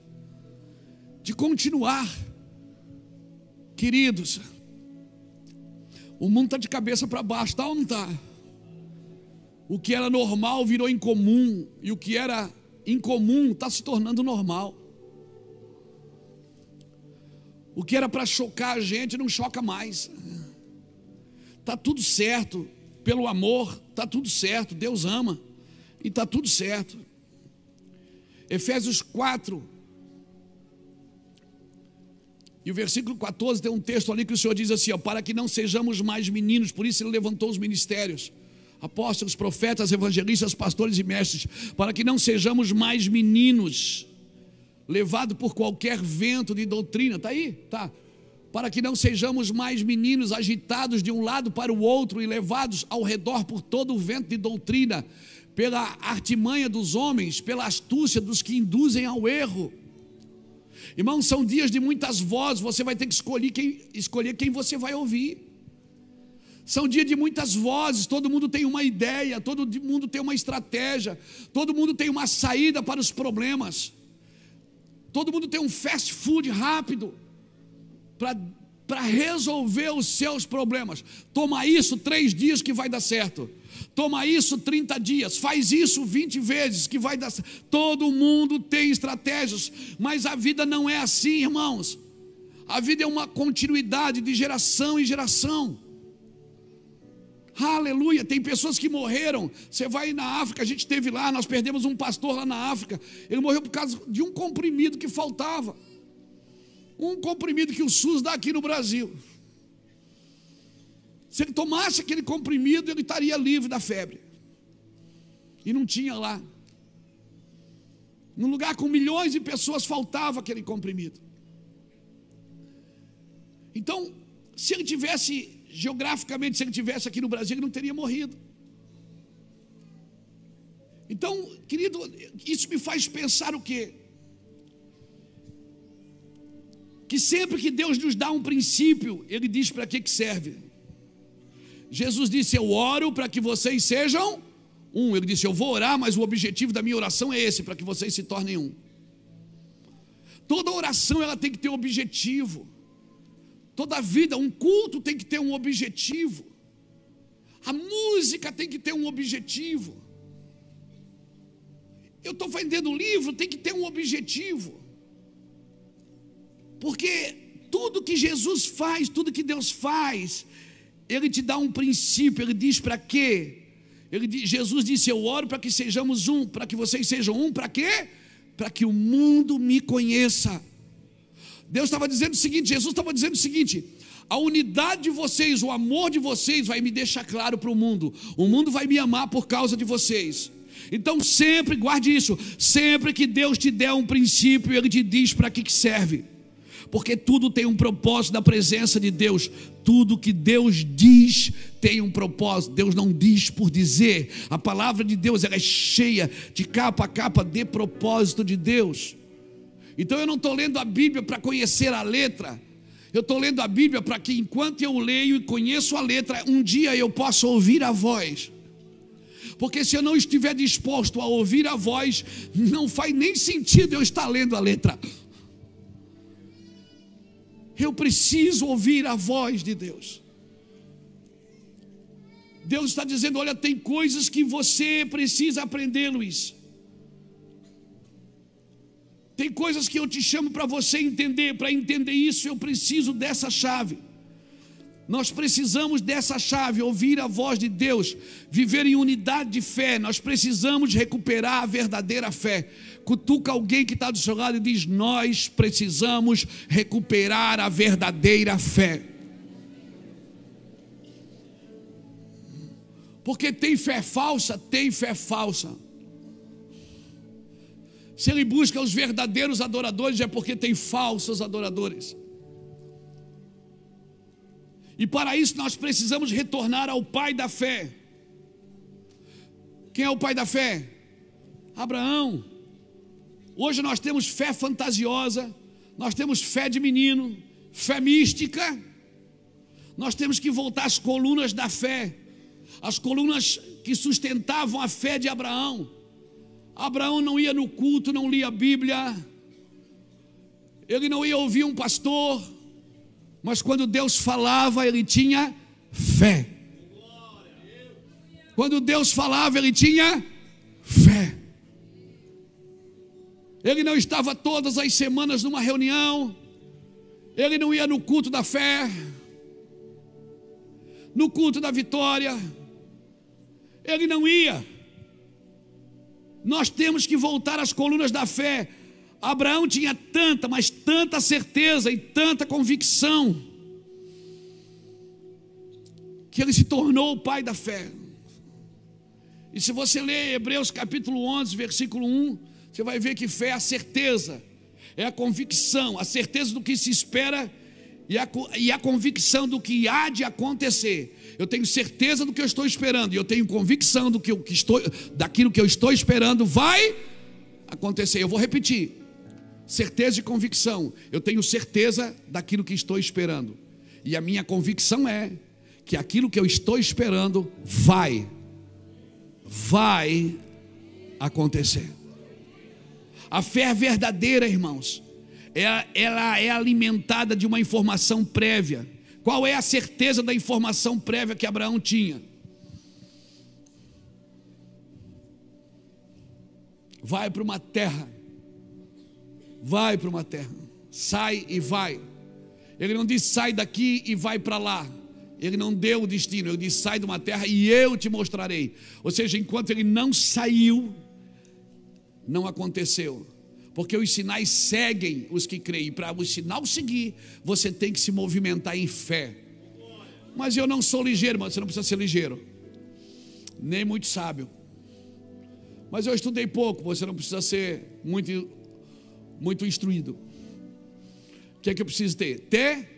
de continuar. Queridos, o mundo está de cabeça para baixo, está ou não está? O que era normal virou incomum, e o que era incomum está se tornando normal. O que era para chocar a gente não choca mais. Está tudo certo, pelo amor, está tudo certo, Deus ama, e está tudo certo. Efésios 4, e o versículo 14 tem um texto ali que o Senhor diz assim, ó, para que não sejamos mais meninos, por isso Ele levantou os ministérios, apóstolos, profetas, evangelistas, pastores e mestres, para que não sejamos mais meninos, levado por qualquer vento de doutrina. Está aí? Tá. Para que não sejamos mais meninos agitados de um lado para o outro e levados ao redor por todo o vento de doutrina, pela artimanha dos homens, pela astúcia dos que induzem ao erro. Irmãos, são dias de muitas vozes, você vai ter que escolher quem você vai ouvir. São dias de muitas vozes, todo mundo tem uma ideia, todo mundo tem uma estratégia, todo mundo tem uma saída para os problemas. Todo mundo tem um fast food rápido para resolver os seus problemas. Toma isso 3 dias que vai dar certo. Toma isso 30 dias. Faz isso 20 vezes que vai dar certo. Todo mundo tem estratégias, mas a vida não é assim, irmãos. A vida é uma continuidade de geração em geração. Aleluia, tem pessoas que morreram. Você vai na África, a gente esteve lá, nós perdemos um pastor lá na África. Ele morreu por causa de um comprimido que faltava. Um comprimido que o SUS dá aqui no Brasil. Se ele tomasse aquele comprimido, ele estaria livre da febre. E não tinha lá. Num lugar com milhões de pessoas faltava aquele comprimido. Então, se ele tivesse, geograficamente, se ele tivesse aqui no Brasil, ele não teria morrido. Então, querido, isso me faz pensar o quê? Que sempre que Deus nos dá um princípio, Ele diz para que serve. Jesus disse, eu oro para que vocês sejam um. Ele disse, eu vou orar, mas o objetivo da minha oração é esse, para que vocês se tornem um. Toda oração ela tem que ter um objetivo. Toda vida, um culto tem que ter um objetivo. A música tem que ter um objetivo. Eu estou vendendo livro, tem que ter um objetivo. Porque tudo que Jesus faz, tudo que Deus faz, Ele te dá um princípio. Ele diz para quê? Jesus disse, eu oro para que sejamos um, para que vocês sejam um, para quê? Para que o mundo me conheça. Deus estava dizendo o seguinte, Jesus estava dizendo o seguinte, a unidade de vocês, o amor de vocês vai me deixar claro para o mundo vai me amar por causa de vocês. Então sempre, guarde isso, sempre que Deus te der um princípio, Ele te diz para que serve. Porque tudo tem um propósito na presença de Deus. Tudo que Deus diz tem um propósito. Deus não diz por dizer. A palavra de Deus ela é cheia de capa a capa de propósito de Deus. Então eu não estou lendo a Bíblia para conhecer a letra. Eu estou lendo a Bíblia para que enquanto eu leio e conheço a letra, um dia eu possa ouvir a voz. Porque se eu não estiver disposto a ouvir a voz, não faz nem sentido eu estar lendo a letra. Eu preciso ouvir a voz de Deus. Deus está dizendo, olha, tem coisas que você precisa aprender, Luiz. Tem coisas que eu te chamo para você entender. Para entender isso eu preciso dessa chave. Nós precisamos dessa chave, ouvir a voz de Deus, viver em unidade de fé. Nós precisamos recuperar a verdadeira fé. Cutuca alguém que está do seu lado e diz, nós precisamos recuperar a verdadeira fé. Porque tem fé falsa, tem fé falsa. Se ele busca os verdadeiros adoradores, é porque tem falsos adoradores. E para isso nós precisamos retornar ao pai da fé. Quem é o pai da fé? Abraão. Hoje nós temos fé fantasiosa, nós temos fé de menino, fé mística. Nós temos que voltar às colunas da fé, as colunas que sustentavam a fé de Abraão. Abraão não ia no culto, não lia a Bíblia, ele não ia ouvir um pastor, mas quando Deus falava, ele tinha fé. Quando Deus falava, ele tinha fé. Ele não estava todas as semanas numa reunião, ele não ia no culto da fé, no culto da vitória, ele não ia. Nós temos que voltar às colunas da fé. Abraão tinha tanta, mas tanta certeza e tanta convicção, que ele se tornou o pai da fé. E se você ler Hebreus capítulo 11, versículo 1, você vai ver que fé é a certeza, é a convicção, a certeza do que se espera e a convicção do que há de acontecer. Eu tenho certeza do que eu estou esperando, e eu tenho convicção daquilo que eu estou esperando vai acontecer. Eu vou repetir: certeza e convicção. Eu tenho certeza daquilo que estou esperando, e a minha convicção é que aquilo que eu estou esperando vai acontecer. A fé verdadeira, irmãos, ela é alimentada de uma informação prévia. Qual é a certeza da informação prévia que Abraão tinha? Vai para uma terra. Vai para uma terra. Sai e vai. Ele não disse sai daqui e vai para lá. Ele não deu o destino. Ele disse sai de uma terra e eu te mostrarei. Ou seja, enquanto ele não saiu, não aconteceu. Porque os sinais seguem os que creem. E para o sinal seguir, você tem que se movimentar em fé. Mas eu não sou ligeiro, mas você não precisa ser ligeiro, nem muito sábio. Mas eu estudei pouco, você não precisa ser muito instruído. O que é que eu preciso ter? Ter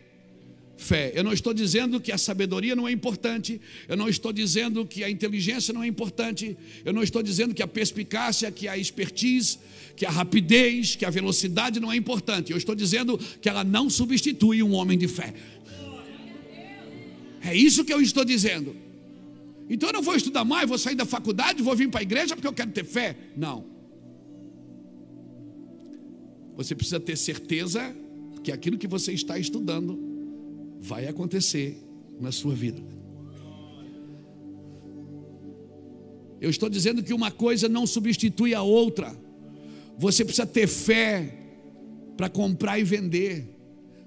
fé. Eu não estou dizendo que a sabedoria não é importante, eu não estou dizendo que a inteligência não é importante, eu não estou dizendo que a perspicácia, que a expertise, que a rapidez, que a velocidade não é importante. Eu estou dizendo que ela não substitui um homem de fé. É isso que eu estou dizendo. Então eu não vou estudar mais, vou sair da faculdade, vou vir para a igreja porque eu quero ter fé. Não. Você precisa ter certeza que aquilo que você está estudando vai acontecer na sua vida. Eu estou dizendo que uma coisa não substitui a outra. Você precisa ter fé para comprar e vender.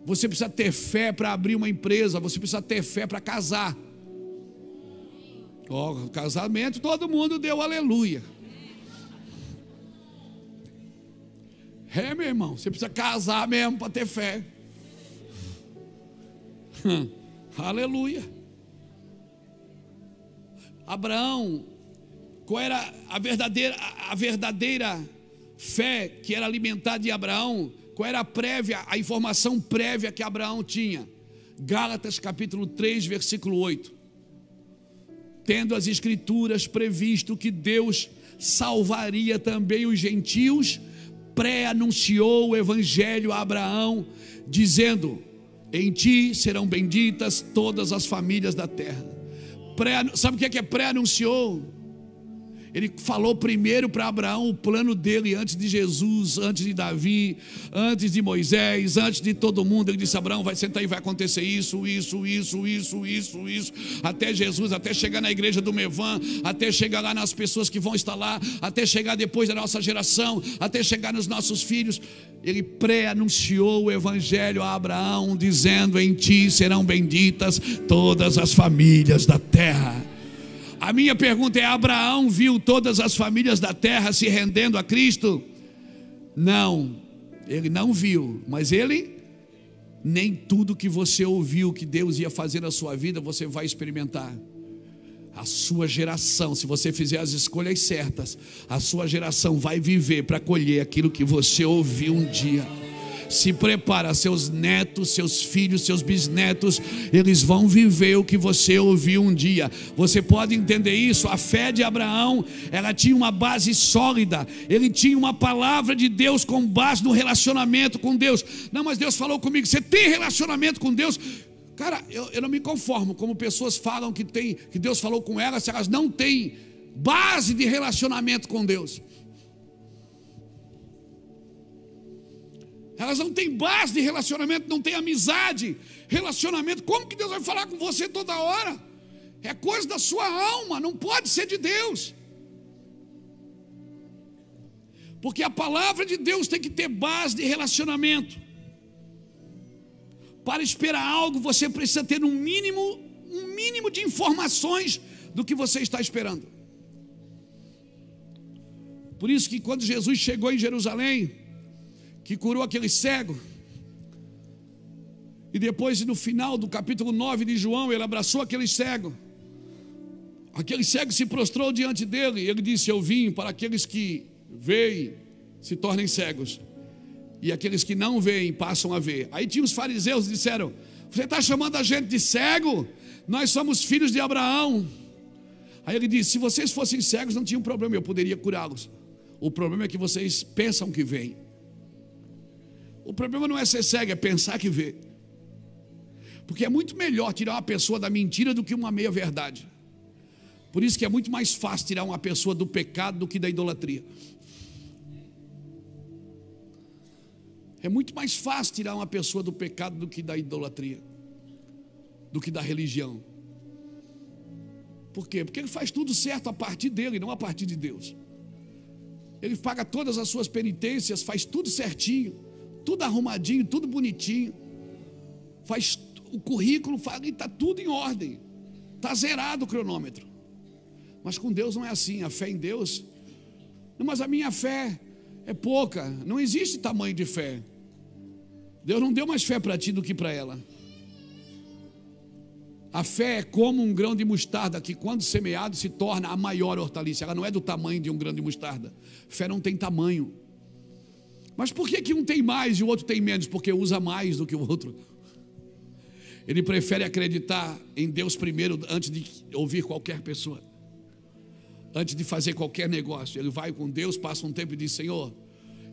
Você precisa ter fé para abrir uma empresa. Você precisa ter fé para casar. Casamento, todo mundo deu aleluia. Meu irmão, você precisa casar mesmo para ter fé. Aleluia. Abraão, qual era a verdadeira fé que era alimentada em Abraão? Qual era a informação prévia que Abraão tinha? Gálatas capítulo 3, versículo 8. Tendo as escrituras previsto que Deus salvaria também os gentios, pré-anunciou o evangelho a Abraão, dizendo: em ti serão benditas todas as famílias da terra. Sabe o que é pré-anunciou? Ele falou primeiro para Abraão o plano dele antes de Jesus, antes de Davi, antes de Moisés, antes de todo mundo. Ele disse: Abraão, vai sentar e vai acontecer isso, até Jesus, até chegar na igreja do Mevan, até chegar lá nas pessoas que vão estar lá, até chegar depois da nossa geração, até chegar nos nossos filhos. Ele pré-anunciou o evangelho a Abraão, dizendo: em ti serão benditas todas as famílias da terra. A minha pergunta é: Abraão viu todas as famílias da terra se rendendo a Cristo? Não, ele não viu, mas nem tudo que você ouviu que Deus ia fazer na sua vida você vai experimentar. A sua geração, se você fizer as escolhas certas, a sua geração vai viver para colher aquilo que você ouviu um dia. Se prepara, seus netos, seus filhos, seus bisnetos, eles vão viver o que você ouviu um dia. Você pode entender isso? A fé de Abraão, ela tinha uma base sólida. Ele tinha uma palavra de Deus com base no relacionamento com Deus. Não, mas Deus falou comigo. Você tem relacionamento com Deus? Cara, eu não me conformo como pessoas falam que Deus falou com elas, se elas não têm base de relacionamento com Deus. Elas não têm base de relacionamento, não têm amizade, relacionamento. Como que Deus vai falar com você toda hora? É coisa da sua alma, não pode ser de Deus. Porque a palavra de Deus tem que ter base de relacionamento. Para esperar algo, você precisa ter um mínimo de informações do que você está esperando. Por isso que quando Jesus chegou em Jerusalém, que curou aquele cego, e depois no final do capítulo 9 de João, ele abraçou aquele cego se prostrou diante dele, e ele disse: eu vim para aqueles que veem se tornem cegos, e aqueles que não veem passam a ver. Aí tinha os fariseus que disseram: você está chamando a gente de cego? Nós somos filhos de Abraão. Aí ele disse: se vocês fossem cegos não tinha um problema, eu poderia curá-los. O problema é que vocês pensam que veem. O problema não é ser cego, é pensar que vê. Porque é muito melhor tirar uma pessoa da mentira do que uma meia verdade. Por isso que é muito mais fácil tirar uma pessoa do pecado do que da idolatria. É muito mais fácil tirar uma pessoa do pecado do que da idolatria, do que da religião. Por quê? Porque ele faz tudo certo a partir dele, não a partir de Deus. Ele paga todas as suas penitências, faz tudo certinho, tudo arrumadinho, tudo bonitinho, faz o currículo, está tudo em ordem, está zerado o cronômetro. Mas com Deus não é assim. A fé em Deus: não, mas a minha fé é pouca. Não existe tamanho de fé. Deus não deu mais fé para ti do que para ela. A fé é como um grão de mostarda, que quando semeado se torna a maior hortaliça. Ela não é do tamanho de um grão de mostarda. Fé não tem tamanho. Mas por que um tem mais e o outro tem menos? Porque usa mais do que o outro. Ele prefere acreditar em Deus primeiro antes de ouvir qualquer pessoa, antes de fazer qualquer negócio. Ele vai com Deus, passa um tempo e diz: Senhor,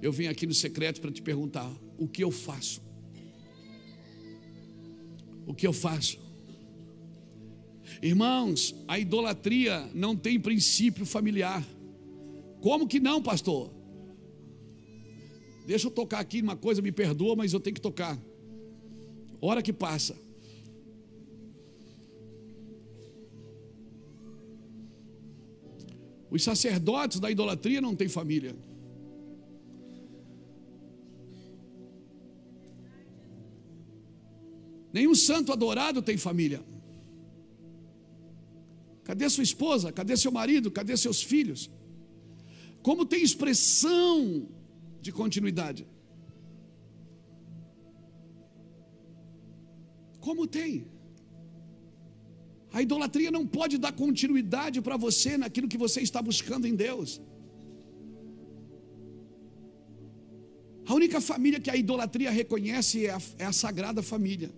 eu vim aqui no secreto para te perguntar: o que eu faço? O que eu faço? Irmãos, a idolatria não tem princípio familiar. Como que não, pastor? Deixa eu tocar aqui uma coisa, me perdoa, mas eu tenho que tocar. Hora que passa. Os sacerdotes da idolatria não têm família. Nenhum santo adorado tem família. Cadê sua esposa? Cadê seu marido? Cadê seus filhos? Como tem expressão de continuidade? Como tem? A idolatria não pode dar continuidade para você naquilo que você está buscando em Deus. A única família que a idolatria reconhece é a Sagrada Família,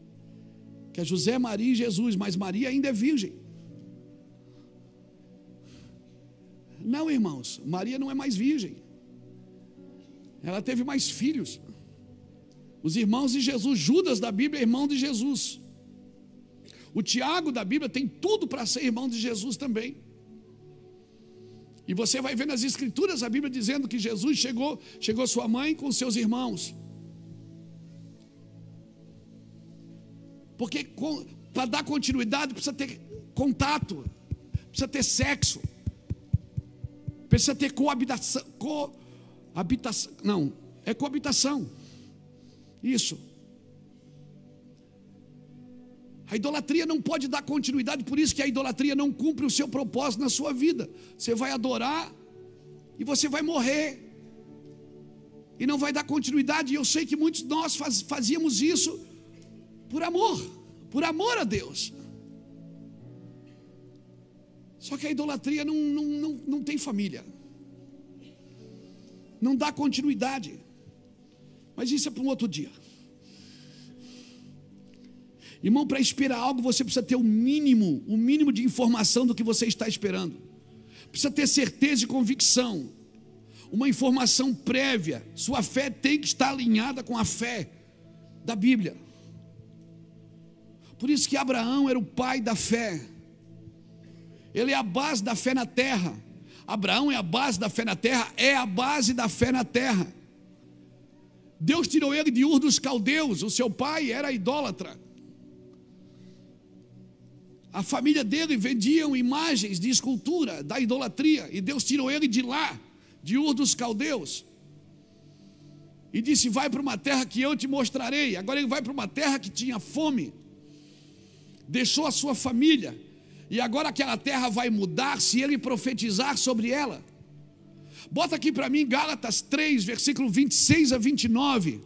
que é José, Maria e Jesus, mas Maria ainda é virgem. Não, irmãos, Maria não é mais virgem. Ela teve mais filhos. Os irmãos de Jesus, Judas da Bíblia é irmão de Jesus. O Tiago da Bíblia tem tudo para ser irmão de Jesus também. E você vai ver nas escrituras a Bíblia dizendo que Jesus chegou sua mãe com seus irmãos. Porque para dar continuidade precisa ter contato, precisa ter sexo, precisa ter coabitação. Coabitação. Isso. A idolatria não pode dar continuidade, por isso que a idolatria não cumpre o seu propósito na sua vida. Você vai adorar e você vai morrer e não vai dar continuidade. E eu sei que muitos de nós fazíamos isso por amor a Deus. Só que a idolatria não tem família, não dá continuidade. Mas isso é para um outro dia. Irmão, para esperar algo você precisa ter o mínimo de informação do que você está esperando. Precisa ter certeza e convicção, uma informação prévia. Sua fé tem que estar alinhada com a fé da Bíblia. Por isso que Abraão era o pai da fé. Ele é a base da fé na terra. Abraão é a base da fé na terra, é a base da fé na terra. Deus tirou ele de Ur dos Caldeus, o seu pai era idólatra. A família dele vendiam imagens de escultura da idolatria, e Deus tirou ele de lá, de Ur dos Caldeus, e disse: vai para uma terra que eu te mostrarei. Agora ele vai para uma terra que tinha fome, deixou a sua família, e agora aquela terra vai mudar se ele profetizar sobre ela. Bota aqui para mim Gálatas 3, versículo 26 a 29.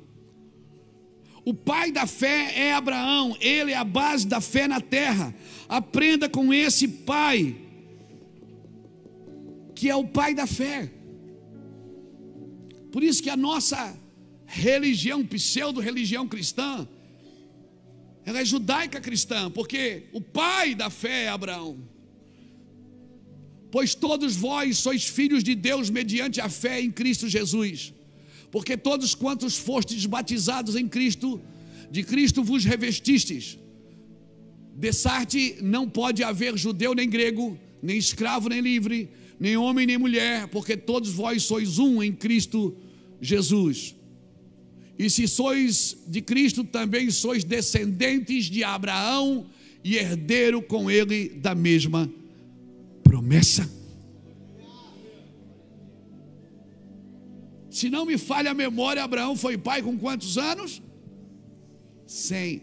O pai da fé é Abraão, ele é a base da fé na terra. Aprenda com esse pai, que é o pai da fé. Por isso que a nossa religião, pseudo-religião cristã, ela é judaica cristã, porque o pai da fé é Abraão. Pois todos vós sois filhos de Deus mediante a fé em Cristo Jesus. Porque todos quantos fostes batizados em Cristo, de Cristo vos revestistes. Dessarte não pode haver judeu nem grego, nem escravo nem livre, nem homem nem mulher, porque todos vós sois um em Cristo Jesus. E se sois de Cristo, também sois descendentes de Abraão e herdeiro com ele da mesma promessa. Se não me falha a memória, Abraão foi pai com quantos anos? 100.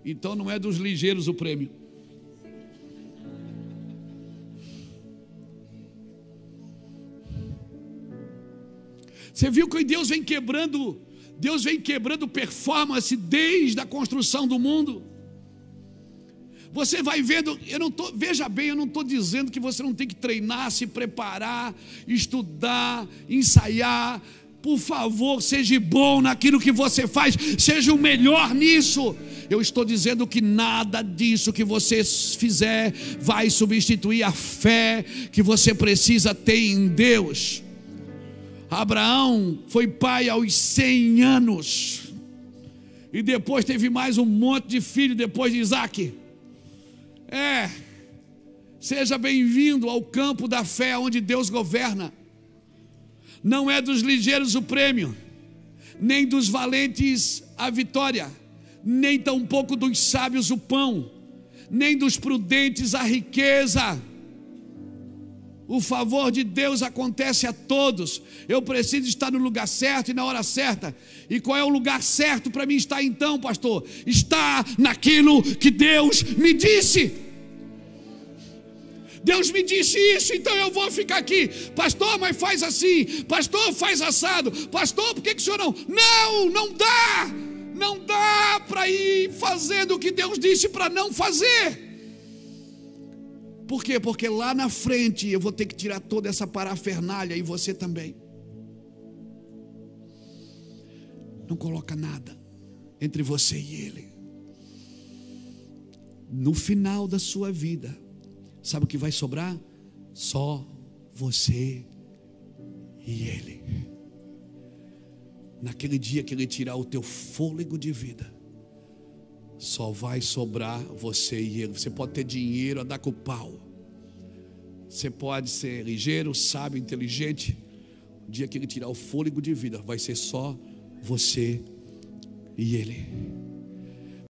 Então não é dos ligeiros o prêmio. Você viu que Deus vem quebrando performance desde a construção do mundo. Você vai vendo, veja bem, eu não estou dizendo que você não tem que treinar, se preparar, estudar, ensaiar. Por favor, seja bom naquilo que você faz, seja o melhor nisso. Eu estou dizendo que nada disso que você fizer vai substituir a fé que você precisa ter em Deus. Abraão foi pai aos 100 anos, e depois teve mais um monte de filhos depois de Isaac. Seja bem-vindo ao campo da fé onde Deus governa. Não é dos ligeiros o prêmio, nem dos valentes a vitória, nem tampouco dos sábios o pão, nem dos prudentes a riqueza. O favor de Deus acontece a todos. Eu preciso estar no lugar certo e na hora certa. E qual é o lugar certo para mim estar então, pastor? Está naquilo que Deus me disse. Deus me disse isso, então eu vou ficar aqui. Pastor, mas faz assim. Pastor, faz assado. Pastor, por que o senhor não? Não dá. Não dá para ir fazendo o que Deus disse para não fazer. Por quê? Porque lá na frente eu vou ter que tirar toda essa parafernália, e você também. Não coloca nada entre você e Ele. No final da sua vida, sabe o que vai sobrar? Só você e Ele. Naquele dia que Ele tirar o teu fôlego de vida, só vai sobrar você e Ele. Você pode ter dinheiro a dar com o pau, você pode ser ligeiro, sábio, inteligente. O dia que Ele tirar o fôlego de vida, vai ser só você e Ele.